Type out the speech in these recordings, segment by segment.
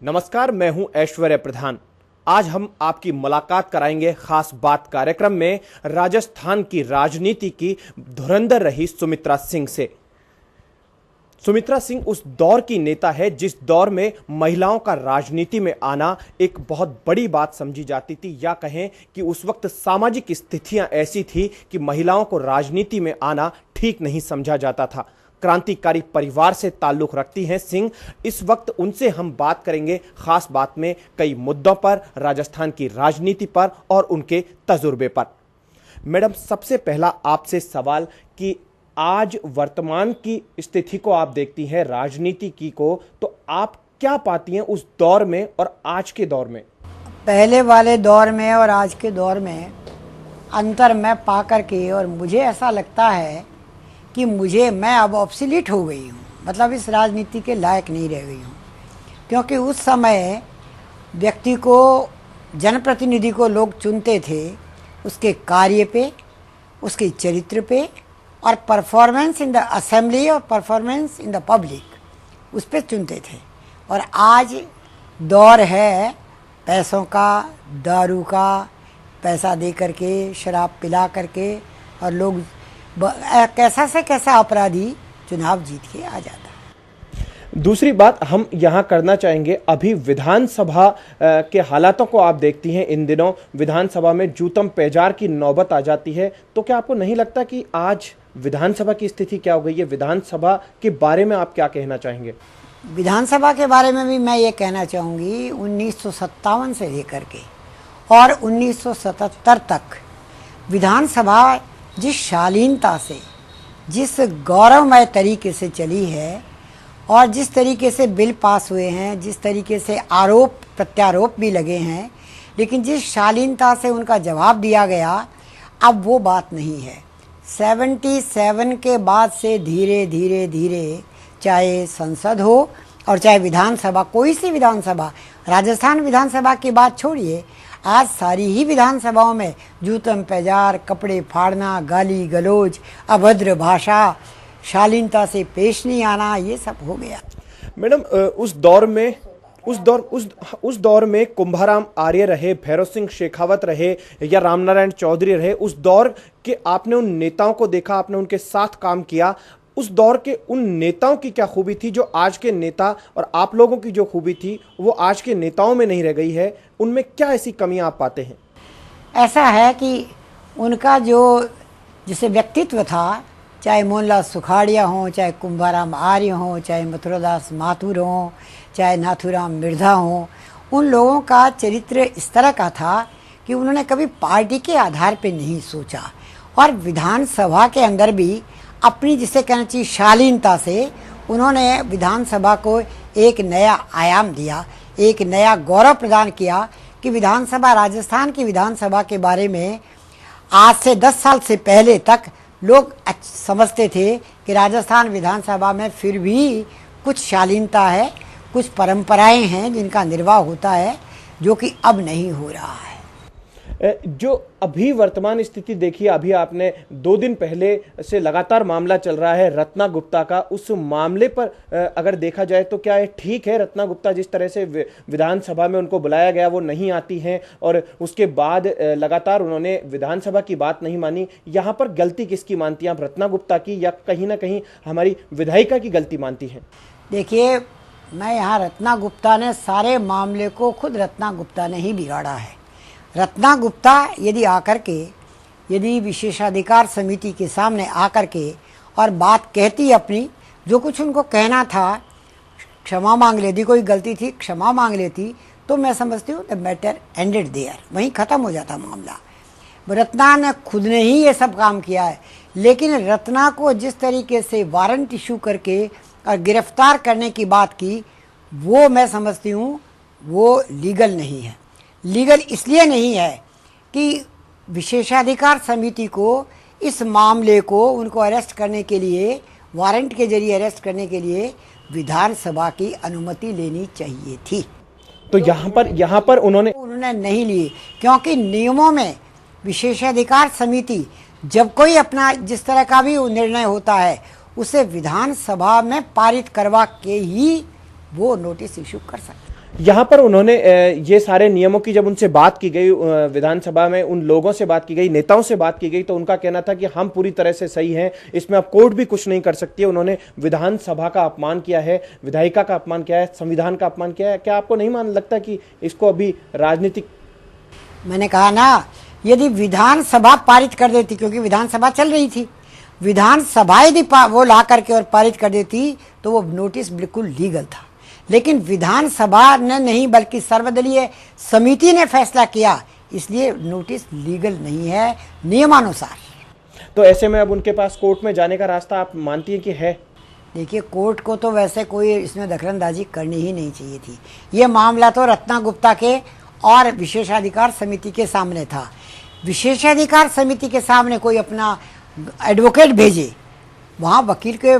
नमस्कार, मैं हूं ऐश्वर्य प्रधान। आज हम आपकी मुलाकात कराएंगे खास बात कार्यक्रम में राजस्थान की राजनीति की धुरंधर रही सुमित्रा सिंह से। सुमित्रा सिंह उस दौर की नेता है जिस दौर में महिलाओं का राजनीति में आना एक बहुत बड़ी बात समझी जाती थी, या कहें कि उस वक्त सामाजिक स्थितियां ऐसी थी कि महिलाओं को राजनीति में आना ठीक नहीं समझा जाता था। क्रांतिकारी परिवार से ताल्लुक रखती हैं सिंह। इस वक्त उनसे हम बात करेंगे खास बात में कई मुद्दों पर, राजस्थान की राजनीति पर और उनके तजुर्बे पर। मैडम, सबसे पहला आपसे सवाल कि आज वर्तमान की स्थिति को आप देखती हैं राजनीति की को, तो आप क्या पाती हैं उस दौर में और आज के दौर में? पहले वाले दौर में और आज के दौर में अंतर मैं पा करके, और मुझे ऐसा लगता है कि मैं अब ऑब्सोलीट हो गई हूँ, मतलब इस राजनीति के लायक नहीं रह गई हूँ। क्योंकि उस समय व्यक्ति को, जनप्रतिनिधि को लोग चुनते थे उसके कार्य पे, उसके चरित्र पे, और परफॉर्मेंस इन द असेंबली और परफॉर्मेंस इन द पब्लिक, उस पर चुनते थे। और आज दौर है पैसों का, दारू का, पैसा दे करके, शराब पिला करके, और लोग कैसा से कैसा अपराधी चुनाव जीत के आ जाता है। दूसरी बात हम यहां करना चाहेंगे, अभी विधानसभा के हालातों को आप देखती हैं। इन दिनों विधानसभा में जूतम पेजार की नौबत आ जाती है, तो क्या आपको नहीं लगता कि आज विधानसभा की स्थिति क्या हो गई है? विधानसभा के बारे में आप क्या कहना चाहेंगे? विधानसभा के बारे में भी मैं ये कहना चाहूँगी, 1957 से लेकर के और 1977 तक विधानसभा जिस शालीनता से, जिस गौरवमय तरीके से चली है, और जिस तरीके से बिल पास हुए हैं, जिस तरीके से आरोप प्रत्यारोप भी लगे हैं, लेकिन जिस शालीनता से उनका जवाब दिया गया, अब वो बात नहीं है। 77 के बाद से धीरे धीरे धीरे, चाहे संसद हो और चाहे विधानसभा, कोई सी विधानसभा, राजस्थान विधानसभा की बात छोड़िए, आज सारी ही विधानसभाओं में जूतम पेजार, कपड़े फाड़ना, गाली गलौज, अभद्र भाषा, शालीनता से पेश नहीं आना, ये सब हो गया। मैडम, उस दौर में कुंभाराम आर्य रहे, भैरव सिंह शेखावत रहे, या रामनारायण चौधरी रहे, उस दौर के आपने उन नेताओं को देखा, आपने उनके साथ काम किया। उस दौर के उन नेताओं की क्या खूबी थी जो आज के नेता, और आप लोगों की जो खूबी थी वो आज के नेताओं में नहीं रह गई है? उनमें क्या ऐसी कमियां आप पाते हैं? ऐसा है कि उनका जो जैसे व्यक्तित्व था, चाहे मोहनलाल सुखाड़िया हों, चाहे कुंभाराम आर्य हों, चाहे मथुरादास माथुर हों, चाहे नाथुराम मिर्धा हों, उन लोगों का चरित्र इस तरह का था कि उन्होंने कभी पार्टी के आधार पर नहीं सोचा, और विधानसभा के अंदर भी अपनी, जिसे कहना चाहिए, शालीनता से उन्होंने विधानसभा को एक नया आयाम दिया, एक नया गौरव प्रदान किया कि विधानसभा, राजस्थान की विधानसभा के बारे में आज से 10 साल से पहले तक लोग समझते थे कि राजस्थान विधानसभा में फिर भी कुछ शालीनता है, कुछ परंपराएं हैं जिनका निर्वाह होता है, जो कि अब नहीं हो रहा है। जो अभी वर्तमान स्थिति देखिए, अभी आपने 2 दिन पहले से लगातार मामला चल रहा है रत्ना गुप्ता का। उस मामले पर अगर देखा जाए तो क्या ये ठीक है? रत्ना गुप्ता जिस तरह से विधानसभा में उनको बुलाया गया वो नहीं आती हैं, और उसके बाद लगातार उन्होंने विधानसभा की बात नहीं मानी। यहाँ पर गलती किसकी मानती हैं आप, रत्ना गुप्ता की या कहीं ना कहीं हमारी विधायिका की गलती मानती हैं? देखिए, मैं यहाँ रत्ना गुप्ता ने, सारे मामले को खुद रत्ना गुप्ता ने ही बिगाड़ा है। रत्ना गुप्ता यदि विशेषाधिकार समिति के सामने आकर के और बात कहती अपनी, जो कुछ उनको कहना था, क्षमा मांग लेती, कोई गलती थी क्षमा मांग लेती, तो मैं समझती हूँ द मैटर एंडेड देयर, वहीं ख़त्म हो जाता मामला। रत्ना ने खुद ने ही ये सब काम किया है, लेकिन रत्ना को जिस तरीके से वारंट इशू करके और गिरफ्तार करने की बात की, वो मैं समझती हूँ वो लीगल नहीं है। लीगल इसलिए नहीं है कि विशेषाधिकार समिति को इस मामले को, उनको अरेस्ट करने के लिए, वारंट के जरिए अरेस्ट करने के लिए विधानसभा की अनुमति लेनी चाहिए थी। तो यहाँ पर उन्होंने नहीं ली, क्योंकि नियमों में विशेषाधिकार समिति जब कोई अपना जिस तरह का भी निर्णय होता है, उसे विधानसभा में पारित करवा के ही वो नोटिस इशू कर सकते। यहाँ पर उन्होंने ये सारे नियमों की जब उनसे बात की गई, विधानसभा में उन लोगों से बात की गई, नेताओं से बात की गई, तो उनका कहना था कि हम पूरी तरह से सही हैं, इसमें अब कोर्ट भी कुछ नहीं कर सकती है। उन्होंने विधानसभा का अपमान किया है, विधायिका का अपमान किया है, संविधान का अपमान किया है। क्या आपको नहीं मान लगता कि इसको अभी राजनीतिक, मैंने कहा ना, यदि विधानसभा पारित कर देती, क्योंकि विधानसभा चल रही थी, विधानसभा यदि वो ला करके और पारित कर देती तो वो नोटिस बिल्कुल लीगल था। लेकिन विधानसभा ने नहीं बल्कि सर्वदलीय समिति ने फैसला किया, इसलिए नोटिस लीगल नहीं है नियमानुसार। तो ऐसे में अब उनके पास कोर्ट में जाने का रास्ता आप मानती हैं कि है? देखिए, कोर्ट को तो वैसे कोई इसमें दखलंदाजी करनी ही नहीं चाहिए थी। ये मामला तो रत्ना गुप्ता के और विशेषाधिकार समिति के सामने था। विशेषाधिकार समिति के सामने कोई अपना एडवोकेट भेजे, वहाँ वकील के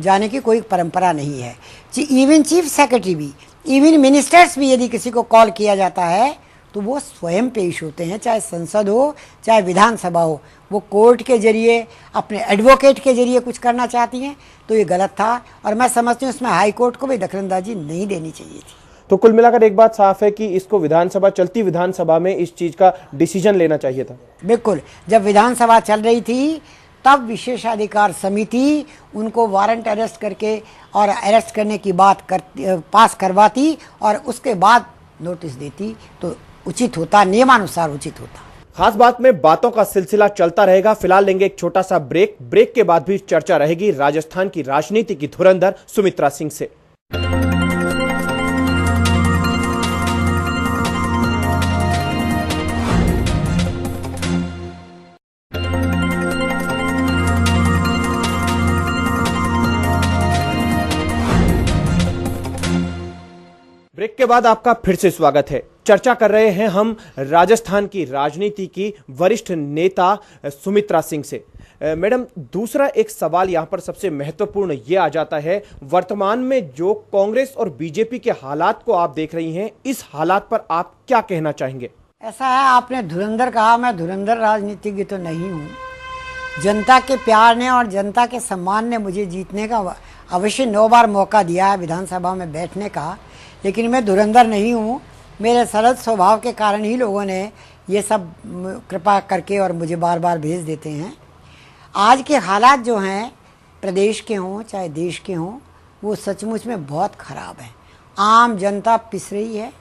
जाने की कोई परंपरा नहीं है। इवन चीफ सेक्रेटरी भी, इवन मिनिस्टर्स भी यदि किसी को कॉल किया जाता है तो वो स्वयं पेश होते हैं, चाहे संसद हो चाहे विधानसभा हो। वो कोर्ट के जरिए, अपने एडवोकेट के जरिए कुछ करना चाहती हैं, तो ये गलत था। और मैं समझती हूँ इसमें हाई कोर्ट को भी दखलंदाजी नहीं देनी चाहिए थी। तो कुल मिलाकर एक बात साफ है कि इसको विधानसभा, चलती विधानसभा में इस चीज का डिसीजन लेना चाहिए था। बिल्कुल, जब विधानसभा चल रही थी तब विशेषाधिकार समिति उनको वारंट अरेस्ट करके और अरेस्ट करने की बात पास करवाती और उसके बाद नोटिस देती तो उचित होता, नियमानुसार उचित होता। खास बात में बातों का सिलसिला चलता रहेगा। फिलहाल लेंगे एक छोटा सा ब्रेक। ब्रेक के बाद भी चर्चा रहेगी राजस्थान की राजनीति की धुरंधर सुमित्रा सिंह से। ब्रेक के बाद आपका फिर से स्वागत है। चर्चा कर रहे हैं हम राजस्थान की राजनीति की वरिष्ठ नेता सुमित्रा सिंह से। मैडम, दूसरा एक सवाल यहां पर सबसे महत्वपूर्ण ये आ जाता है, वर्तमान में जो कांग्रेस और बीजेपी के हालात को आप देख रही हैं, इस हालात पर आप क्या कहना चाहेंगे? ऐसा है, आपने धुरंधर कहा, मैं धुरंधर राजनीतिज्ञ तो नहीं हूँ। जनता के प्यार ने और जनता के सम्मान ने मुझे जीतने का अवश्य 9 बार मौका दिया है विधानसभा में बैठने का, लेकिन मैं धुरंधर नहीं हूँ। मेरे सरल स्वभाव के कारण ही लोगों ने ये सब कृपा करके और मुझे बार बार भेज देते हैं। आज के हालात जो हैं, प्रदेश के हों चाहे देश के हों, वो सचमुच में बहुत ख़राब है। आम जनता पिस रही है,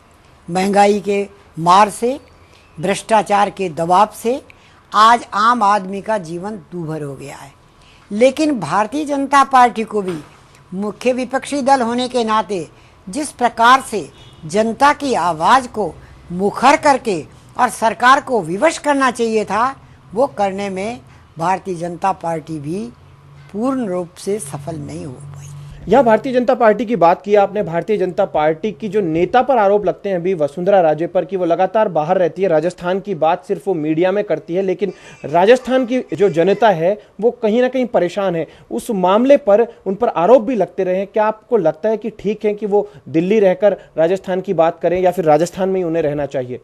महंगाई के मार से, भ्रष्टाचार के दबाव से आज आम आदमी का जीवन दूभर हो गया है। लेकिन भारतीय जनता पार्टी को भी मुख्य विपक्षी दल होने के नाते जिस प्रकार से जनता की आवाज़ को मुखर करके और सरकार को विवश करना चाहिए था, वो करने में भारतीय जनता पार्टी भी पूर्ण रूप से सफल नहीं हो पाई। यह भारतीय जनता पार्टी की बात की आपने। भारतीय जनता पार्टी की जो नेता पर आरोप लगते हैं अभी वसुंधरा राजे पर, कि वो लगातार बाहर रहती है, राजस्थान की बात सिर्फ वो मीडिया में करती है, लेकिन राजस्थान की जो जनता है वो कहीं ना कहीं परेशान है। उस मामले पर उन पर आरोप भी लगते रहे हैं। क्या आपको लगता है कि ठीक है कि वो दिल्ली रहकर राजस्थान की बात करें, या फिर राजस्थान में ही उन्हें रहना चाहिए?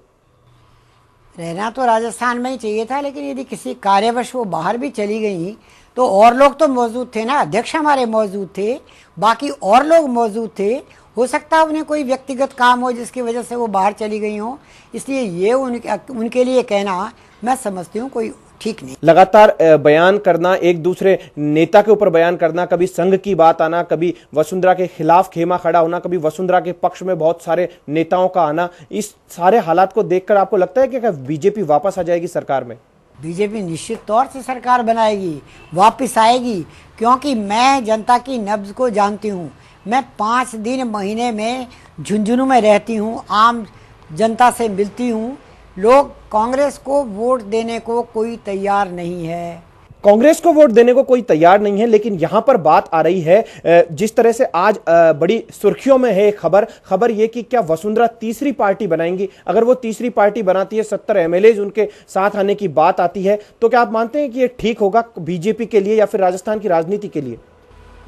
रहना तो राजस्थान में ही चाहिए था, लेकिन यदि किसी कार्यवश वो बाहर भी चली गई तो और लोग तो मौजूद थे ना, अध्यक्ष हमारे मौजूद थे, बाकी और लोग मौजूद थे। हो सकता है उन्हें कोई व्यक्तिगत काम हो जिसकी वजह से वो बाहर चली गई हो, इसलिए ये उनके लिए कहना मैं समझती हूँ कोई ठीक नहीं। लगातार बयान करना, एक दूसरे नेता के ऊपर बयान करना, कभी संघ की बात आना, कभी वसुंधरा के खिलाफ खेमा खड़ा होना, कभी वसुंधरा के पक्ष में बहुत सारे नेताओं का आना, इस सारे हालात को देखकर आपको लगता है कि क्या बीजेपी वापस आ जाएगी सरकार में? बीजेपी निश्चित तौर से सरकार बनाएगी, वापस आएगी, क्योंकि मैं जनता की नब्ज को जानती हूँ। मैं 5 दिन महीने में झुंझुनू में रहती हूँ, आम जनता से मिलती हूँ। लोग कांग्रेस को वोट देने को कोई तैयार नहीं है। कांग्रेस को वोट देने को कोई तैयार नहीं है, लेकिन यहां पर बात आ रही है जिस तरह से आज बड़ी सुर्खियों में है खबर ये कि क्या वसुंधरा तीसरी पार्टी बनाएंगी? अगर वो तीसरी पार्टी बनाती है, 70 एमएलए उनके साथ आने की बात आती है, तो क्या आप मानते हैं कि ये ठीक होगा बीजेपी के लिए या फिर राजस्थान की राजनीति के लिए?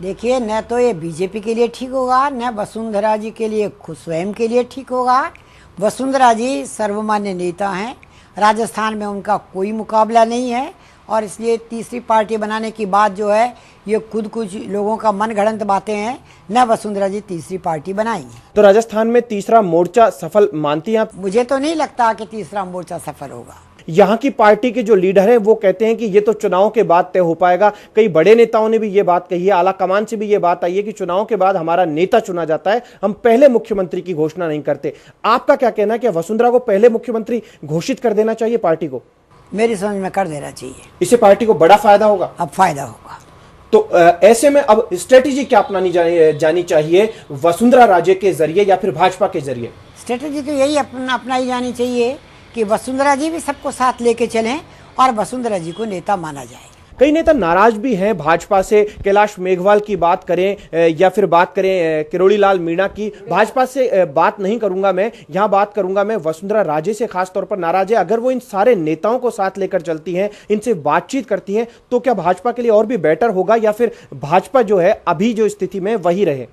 देखिए, न तो ये बीजेपी के लिए ठीक होगा, न वसुंधरा जी के लिए खुद स्वयं के लिए ठीक होगा। वसुंधरा जी सर्वमान्य नेता हैं, राजस्थान में उनका कोई मुकाबला नहीं है। और इसलिए तीसरी पार्टी बनाने की बात जो है ये खुद कुछ लोगों का मन गढ़ंत बातें हैं। न वसुंधरा जी तीसरी पार्टी बनाएंगी। तो राजस्थान में तीसरा मोर्चा सफल मानती हैं आप? मुझे तो नहीं लगता कि तीसरा मोर्चा सफल होगा। यहाँ की पार्टी के जो लीडर हैं वो कहते हैं कि ये तो चुनाव के बाद तय हो पाएगा। कई बड़े नेताओं ने भी ये बात कही है, आला कमान से भी ये बात आई है कि चुनाव के बाद हमारा नेता चुना जाता है, हम पहले मुख्यमंत्री की घोषणा नहीं करते। आपका क्या कहना है कि वसुंधरा को पहले मुख्यमंत्री घोषित कर देना चाहिए पार्टी को? मेरी समझ में कर देना चाहिए। इससे पार्टी को बड़ा फायदा होगा। अब फायदा होगा तो ऐसे में अब स्ट्रेटेजी क्या अपनानी जानी चाहिए, वसुंधरा राजे के जरिए या फिर भाजपा के जरिए? स्ट्रेटेजी तो यही अपनाई जानी चाहिए कि वसुंधरा जी भी सबको साथ लेके चलें और वसुंधरा जी को नेता माना जाए। कई नेता नाराज भी हैं भाजपा से। कैलाश मेघवाल की बात करें या फिर बात करें किरोड़ी लाल मीणा की, भाजपा से बात नहीं करूंगा मैं, यहां बात करूंगा मैं वसुंधरा राजे से खास तौर पर नाराज है। अगर वो इन सारे नेताओं को साथ लेकर चलती हैं, इनसे बातचीत करती हैं, तो क्या भाजपा के लिए और भी बेटर होगा या फिर भाजपा जो है अभी जो स्थिति में वही रहे?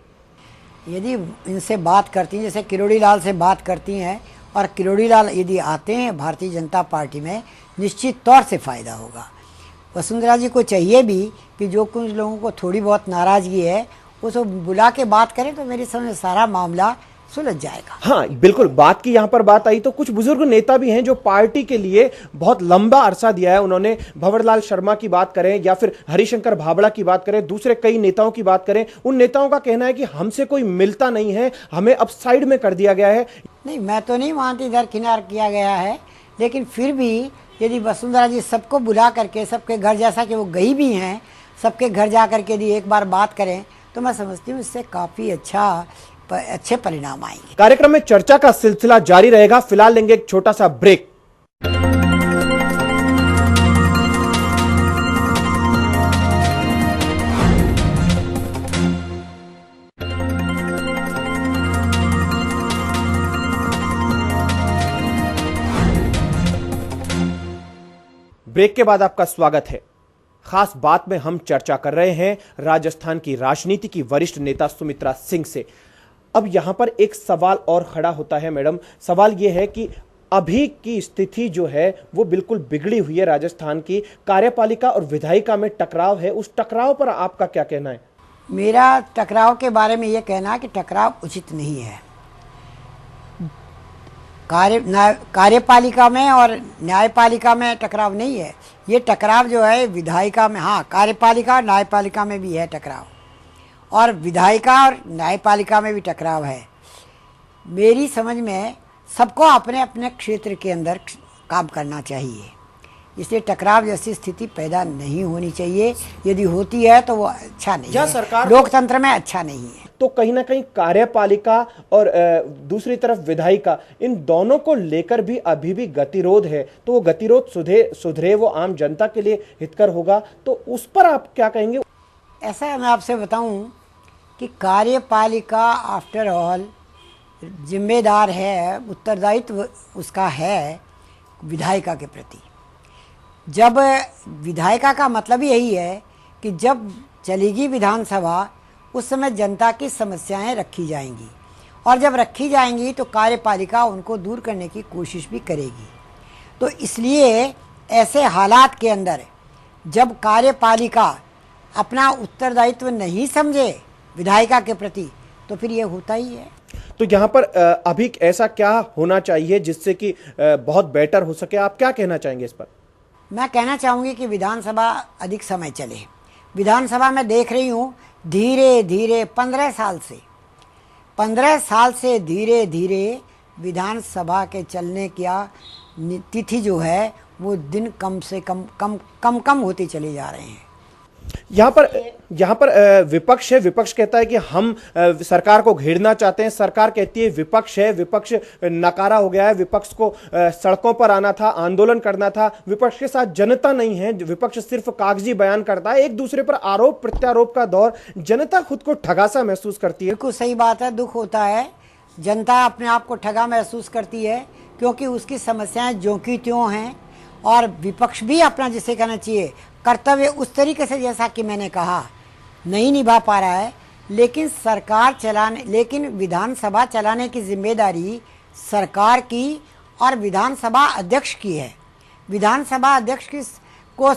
यदि इनसे बात करती हैं, जैसे किरोड़ी लाल से बात करती हैं और किरोड़ी लाल यदि आते हैं भारतीय जनता पार्टी में, निश्चित तौर से फायदा होगा। वसुंधरा जी को चाहिए भी कि जो कुछ लोगों को थोड़ी बहुत नाराजगी है उसको बुला के बात करें, तो मेरी समझ में सारा मामला सुलझ जाएगा। हाँ बिल्कुल, बात की यहाँ पर बात आई तो कुछ बुजुर्ग नेता भी हैं जो पार्टी के लिए बहुत लंबा अरसा दिया है उन्होंने। भंवरलाल शर्मा की बात करें या फिर हरिशंकर भाबड़ा की बात करें, दूसरे कई नेताओं की बात करें, उन नेताओं का कहना है कि हमसे कोई मिलता नहीं है, हमें अब साइड में कर दिया गया है। नहीं, मैं तो नहीं मानती दरकिनार किया गया है, लेकिन फिर भी यदि वसुंधरा जी सबको बुला करके सबके घर, जैसा कि वो गई भी हैं, सबके घर जा करके यदि एक बार बात करें तो मैं समझती हूँ इससे काफ़ी अच्छे परिणाम आएंगे। कार्यक्रम में चर्चा का सिलसिला जारी रहेगा। फिलहाल लेंगे एक छोटा सा ब्रेक। ब्रेक के बाद आपका स्वागत है। खास बात में हम चर्चा कर रहे हैं राजस्थान की राजनीति की वरिष्ठ नेता सुमित्रा सिंह से। अब यहां पर एक सवाल और खड़ा होता है मैडम, सवाल यह है कि अभी की स्थिति जो है वो बिल्कुल बिगड़ी हुई है राजस्थान की। कार्यपालिका और विधायिका में टकराव है, उस टकराव पर आपका क्या कहना है? मेरा टकराव के बारे में यह कहना है कि टकराव उचित नहीं है। कार्यपालिका में और न्यायपालिका में टकराव नहीं है, ये टकराव जो है विधायिका में, हाँ कार्यपालिका और न्यायपालिका में भी है टकराव, और विधायिका और न्यायपालिका में भी टकराव है। मेरी समझ में सबको अपने अपने क्षेत्र के अंदर काम करना चाहिए, इसलिए टकराव जैसी स्थिति पैदा नहीं होनी चाहिए। यदि होती है तो वो अच्छा नहीं है, सरकार लोकतंत्र में अच्छा नहीं है। तो कहीं ना कहीं कार्यपालिका और दूसरी तरफ विधायिका, इन दोनों को लेकर भी अभी भी गतिरोध है, तो वो गतिरोध सुधरे वो आम जनता के लिए हितकर होगा, तो उस पर आप क्या कहेंगे? ऐसा मैं आपसे बताऊं कि कार्यपालिका आफ्टर ऑल जिम्मेदार है, उत्तरदायित्व उसका है विधायिका के प्रति। जब विधायिका का मतलब यही है कि जब चलेगी विधानसभा उस समय जनता की समस्याएं रखी जाएंगी, और जब रखी जाएंगी तो कार्यपालिका उनको दूर करने की कोशिश भी करेगी। तो इसलिए ऐसे हालात के अंदर जब कार्यपालिका अपना उत्तरदायित्व नहीं समझे विधायिका के प्रति, तो फिर ये होता ही है। तो यहाँ पर अभी ऐसा क्या होना चाहिए जिससे कि बहुत बेटर हो सके? आप क्या कहना चाहेंगे इस पर? मैं कहना चाहूँगी कि विधानसभा अधिक समय चले। विधानसभा में देख रही हूँ धीरे धीरे 15 साल से धीरे धीरे विधानसभा के चलने की तिथि जो है वो दिन कम से कम होती चले जा रहे हैं। यहाँ पर विपक्ष है, विपक्ष कहता है कि हम सरकार को घेरना चाहते हैं, सरकार कहती है विपक्ष है, विपक्ष नकारा हो गया है, विपक्ष को सड़कों पर आना था, आंदोलन करना था, विपक्ष के साथ जनता नहीं है, विपक्ष सिर्फ कागजी बयान करता है, एक दूसरे पर आरोप प्रत्यारोप का दौर, जनता खुद को ठगा सा महसूस करती है। बिल्कुल सही बात है, दुख होता है, जनता अपने आप को ठगा महसूस करती है क्योंकि उसकी समस्याएं ज्यों की त्यों हैं, और विपक्ष भी अपना जिसे कहना चाहिए कर्तव्य उस तरीके से, जैसा कि मैंने कहा, नहीं निभा पा रहा है। लेकिन विधानसभा चलाने की जिम्मेदारी सरकार की और विधानसभा अध्यक्ष की है। विधानसभा अध्यक्ष को